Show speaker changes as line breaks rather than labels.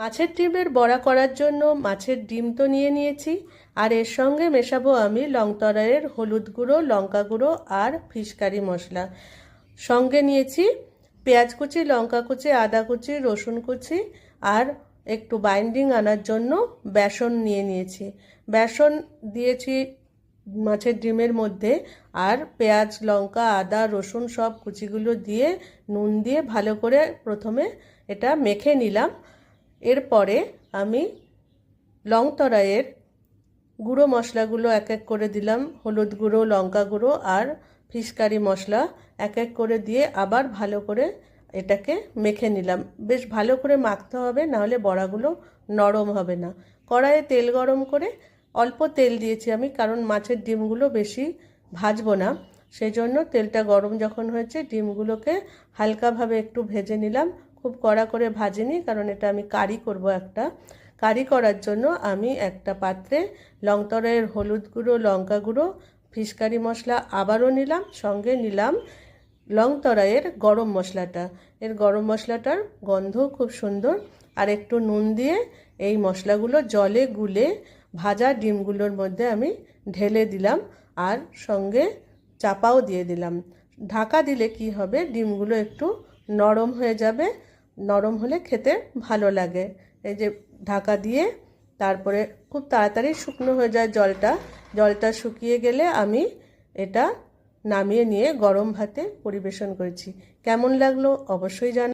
মাছের ডিমের বড়া করার জন্য মাছের ডিম তো নিয়ে নিয়েছি, আর এর সঙ্গে মেশাবো আমি লং তরকারির হলুদ গুঁড়ো, লঙ্কা গুঁড়ো আর ফিশকারি মশলা। সঙ্গে নিয়েছি পেঁয়াজ কুচি, লঙ্কা কুচি, আদা কুচি, রসুন কুচি আর একটু বাইন্ডিং আনার জন্য বেসন নিয়ে নিয়েছি। বেসন দিয়েছি মাছের ডিমের মধ্যে, আর পেঁয়াজ, লঙ্কা, আদা, রসুন সব কুচিগুলো দিয়ে নুন দিয়ে ভালো করে প্রথমে এটা মেখে নিলাম। এরপরে আমি লং তরাইয়ের গুঁড়ো মশলাগুলো এক এক করে দিলাম, হলুদ গুঁড়ো, লঙ্কা গুঁড়ো আর ফিশকারি মশলা এক এক করে দিয়ে আবার ভালো করে এটাকে মেখে নিলাম। বেশ ভালো করে মাখতে হবে, নাহলে বড়াগুলো নরম হবে না। কড়াইয়ে তেল গরম করে অল্প তেল দিয়েছি আমি, কারণ মাছের ডিমগুলো বেশি ভাজবো না, সেই জন্য তেলটা গরম যখন হয়েছে ডিমগুলোকে হালকাভাবে একটু ভেজে নিলাম। খুব কড়া করে ভাজিনি, কারণ এটা আমি কারি করব। একটা কারি করার জন্য আমি একটা পাত্রে লং তরকারির হলুদ গুঁড়ো, লঙ্কা গুঁড়ো, ফিশকারি মশলা আবারও নিলাম, সঙ্গে নিলাম লং তরকারির গরম মশলাটা। এর গরম মশলাটার গন্ধও খুব সুন্দর। আর একটু নুন দিয়ে এই মশলাগুলো জলে গুলে ভাজা ডিমগুলোর মধ্যে আমি ঢেলে দিলাম, আর সঙ্গে চাপাও দিয়ে দিলাম। ঢাকা দিলে কি হবে, ডিমগুলো একটু নরম হয়ে যাবে, নরম হলে খেতে ভালো লাগে। এই যে ঢাকা দিয়ে তারপরে খুব তাড়াতাড়ি শুকনো হয়ে যায় জলটা শুকিয়ে গেলে আমি এটা নামিয়ে নিয়ে গরম ভাতে পরিবেশন করেছি। কেমন লাগলো অবশ্যই জানাবেন।